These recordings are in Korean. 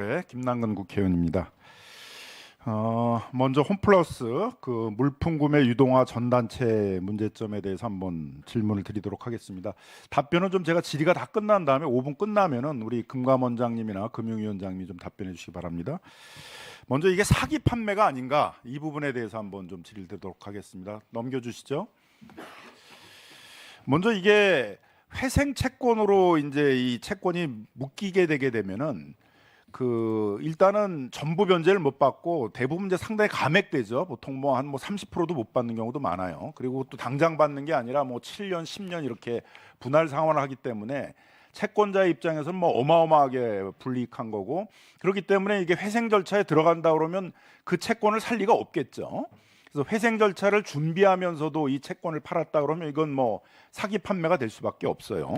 네, 김남근 국회의원입니다. 먼저 홈플러스 그 물품 구매 유동화 전단체 문제점에 대해서 한번 질문을 드리도록 하겠습니다. 답변은 좀 제가 질의가 다 끝난 다음에 5분 끝나면은 우리 금감원장님이나 금융위원장님이 좀 답변해 주시기 바랍니다. 먼저 이게 사기 판매가 아닌가 이 부분에 대해서 한번 좀 질의를 드리도록 하겠습니다. 넘겨주시죠. 먼저 이게 회생 채권으로 이제 이 채권이 묶이게 되게 되면은 일단은 전부 변제를 못 받고 대부분 이제 상당히 감액되죠. 보통 뭐 한 30%도 못 받는 경우도 많아요. 그리고 또 당장 받는 게 아니라 뭐 7년, 10년 이렇게 분할 상환을 하기 때문에 채권자의 입장에서는 뭐 어마어마하게 불이익한 거고, 그렇기 때문에 이게 회생 절차에 들어간다 그러면 그 채권을 살 리가 없겠죠. 그래서 회생 절차를 준비하면서도 이 채권을 팔았다 그러면 이건 뭐 사기 판매가 될 수밖에 없어요.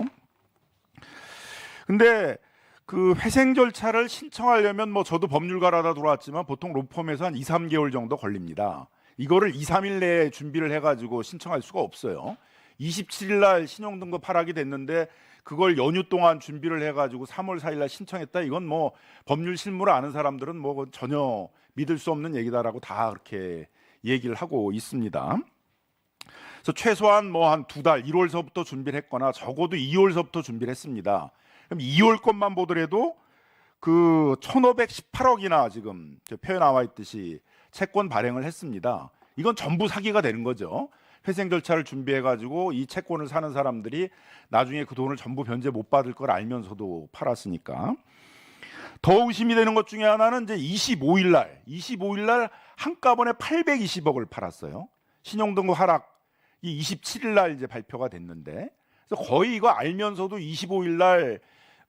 근데 그 회생 절차를 신청하려면 뭐 저도 법률가라다 들어왔지만 보통 로펌에서 한 2, 3개월 정도 걸립니다. 이거를 2, 3일 내에 준비를 해가지고 신청할 수가 없어요. 27일 날 신용등급 하락이 됐는데 그걸 연휴 동안 준비를 해가지고 3월 4일 날 신청했다. 이건 뭐 법률 실무를 아는 사람들은 뭐 전혀 믿을 수 없는 얘기다라고 다 그렇게 얘기를 하고 있습니다. 그래서 최소한 뭐 한 2달, 1월서부터 준비를 했거나 적어도 2월서부터 준비를 했습니다. 그럼 2월 것만 보더라도 그 1,518억이나 지금 표에 나와 있듯이 채권 발행을 했습니다. 이건 전부 사기가 되는 거죠. 회생 절차를 준비해 가지고 이 채권을 사는 사람들이 나중에 그 돈을 전부 변제 못 받을 걸 알면서도 팔았으니까. 더 의심이 되는 것 중에 하나는 이제 25일 날 한꺼번에 820억을 팔았어요. 신용등급 하락이 27일 날 이제 발표가 됐는데, 그래서 거의 이거 알면서도 25일 날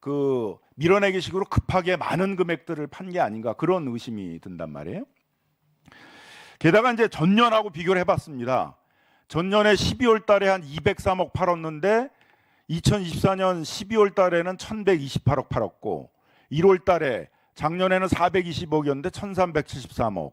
그 밀어내기식으로 급하게 많은 금액들을 판 게 아닌가, 그런 의심이 든단 말이에요. 게다가 이제 전년하고 비교를 해봤습니다. 전년에 12월 달에 한 203억 팔았는데 2024년 12월 달에는 1,128억 팔았고, 1월 달에 작년에는 420억이었는데 1,373억,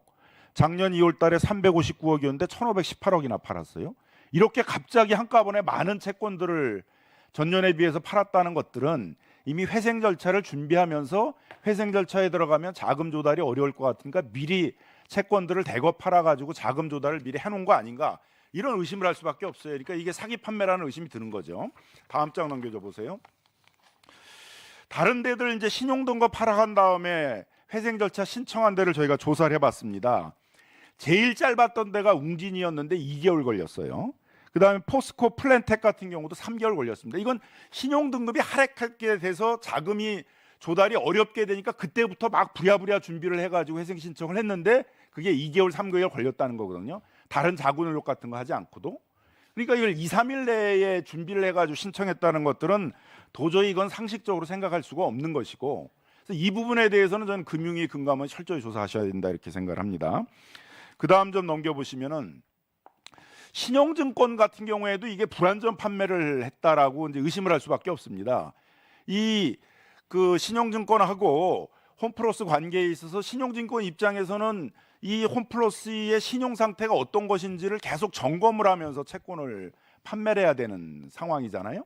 작년 2월 달에 359억이었는데 1,518억이나 팔았어요. 이렇게 갑자기 한꺼번에 많은 채권들을 전년에 비해서 팔았다는 것들은 이미 회생 절차를 준비하면서 회생 절차에 들어가면 자금 조달이 어려울 것 같으니까 미리 채권들을 대거 팔아가지고 자금 조달을 미리 해놓은 거 아닌가, 이런 의심을 할 수밖에 없어요. 그러니까 이게 사기 판매라는 의심이 드는 거죠. 다음 장 넘겨줘 보세요. 다른 데들 이제 신용등급 하락한 다음에 회생 절차 신청한 데를 저희가 조사를 해봤습니다. 제일 짧았던 데가 웅진이었는데 2개월 걸렸어요. 그 다음에 포스코 플랜텍 같은 경우도 3개월 걸렸습니다. 이건 신용등급이 하락하게 돼서 자금이 조달이 어렵게 되니까 그때부터 막 부랴부랴 준비를 해가지고 회생 신청을 했는데 그게 2개월, 3개월 걸렸다는 거거든요. 다른 자구 노력 같은 거 하지 않고도. 그러니까 이걸 2, 3일 내에 준비를 해가지고 신청했다는 것들은 도저히 이건 상식적으로 생각할 수가 없는 것이고, 그래서 이 부분에 대해서는 저는 금융위 금감원 철저히 조사하셔야 된다 이렇게 생각을 합니다. 그 다음 좀 넘겨보시면은 신용증권 같은 경우에도 이게 불안전 판매를 했다라고 이제 의심을 할 수밖에 없습니다. 이 그 신용증권하고 홈플러스 관계에 있어서 신용증권 입장에서는 이 홈플러스의 신용 상태가 어떤 것인지를 계속 점검을 하면서 채권을 판매를 해야 되는 상황이잖아요.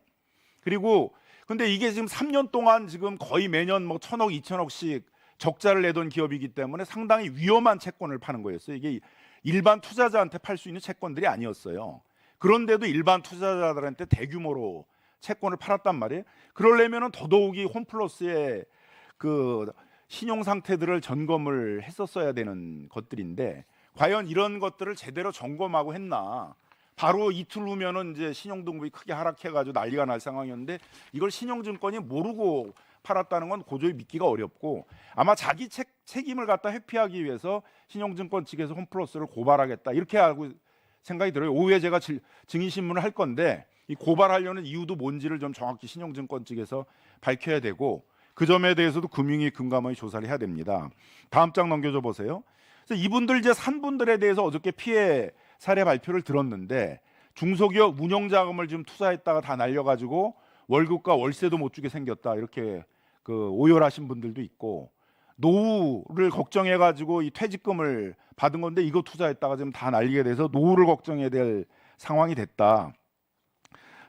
그리고 근데 이게 지금 3년 동안 지금 거의 매년 뭐 1,000억, 2,000억씩 적자를 내던 기업이기 때문에 상당히 위험한 채권을 파는 거였어요. 이게 일반 투자자한테 팔 수 있는 채권들이 아니었어요. 그런데도 일반 투자자들한테 대규모로 채권을 팔았단 말이에요. 그러려면은 더더욱이 홈플러스의 그 신용 상태들을 점검을 했었어야 되는 것들인데 과연 이런 것들을 제대로 점검하고 했나? 바로 이틀 후면은 이제 신용등급이 크게 하락해가지고 난리가 날 상황이었는데 이걸 신용증권이 모르고 팔았다는 건 도저히 믿기가 어렵고, 아마 자기 책임을 갖다 회피하기 위해서 신용증권 측에서 홈플러스를 고발하겠다 이렇게 하고 생각이 들어요. 오후에 제가 증인신문을 할 건데 이 고발하려는 이유도 뭔지를 좀 정확히 신용증권 측에서 밝혀야 되고, 그 점에 대해서도 금융위 금감원이 조사를 해야 됩니다. 다음 장 넘겨줘 보세요. 그래서 이분들 이제 산 분들에 대해서 어저께 피해 사례 발표를 들었는데 중소기업 운영자금을 좀 투자했다가 다 날려가지고 월급과 월세도 못 주게 생겼다 이렇게 그 오열하신 분들도 있고, 노후를 걱정해가지고 이 퇴직금을 받은 건데 이거 투자했다가 지금 다 날리게 돼서 노후를 걱정해야 될 상황이 됐다.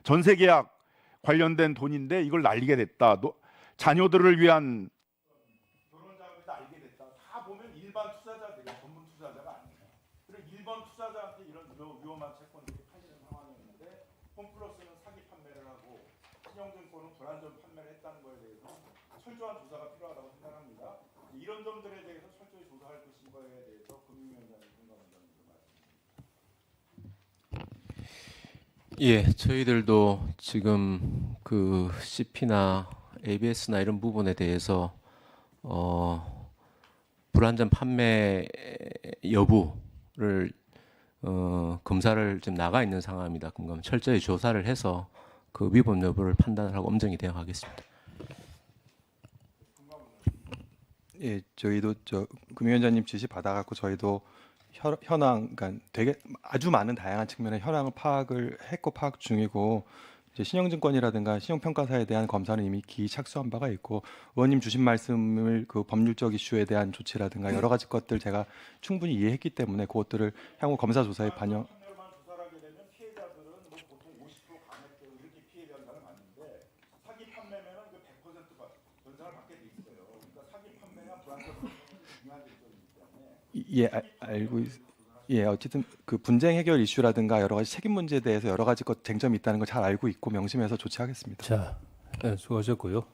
전세계약 관련된 돈인데 이걸 날리게 됐다. 자녀들을 위한 보면 일반 투자자들이 전문 투자자가 아니에요. 그리고 일반 투자자한테 이런 위험한 채권들이 팔리는 상황이었는데 홈플러스는 사기 판매를 하고 신영증권은 불안전 판매를 했다는 거에 대해서 철저한 조사가 필요하다고 생각합니다. 이런 점들에 대해서 철저히 조사할 것인 거에 대해서 금융위원장님 생각합니다. 예, 저희들도 지금 그 CP나 ABS나 이런 부분에 대해서 불안전 판매 여부를 검사를 지금 나가 있는 상황입니다. 그럼 철저히 조사를 해서 그 위법 여부를 판단하고 엄정히 대응하겠습니다. 예, 저희도 금융위원장님 지시 받아갖고 저희도 현황, 그러니까 되게 아주 많은 다양한 측면의 현황을 파악을 했고 파악 중이고 이제 신영증권이라든가 신용평가사에 대한 검사는 이미 기이 착수한 바가 있고 의원님 주신 말씀을 그 법률적 이슈에 대한 조치라든가 여러 가지 것들 제가 충분히 이해했기 때문에 그것들을 향후 검사 조사에 반영. 판매로만 조사를 하게 되면 피해자들은 뭐 보통 50% 감액되고 이렇게 피해자가 많은데 사기 판매면은 그 100% 변상을 받게 돼 있어요. 그러니까 사기 판매나 불안전 중요한 점이기 때문에. 예, 알고 예, 어쨌든 그 분쟁 해결 이슈라든가 여러 가지 책임 문제에 대해서 여러 가지 것 쟁점이 있다는 걸 잘 알고 있고 명심해서 조치하겠습니다. 자, 수고하셨고요.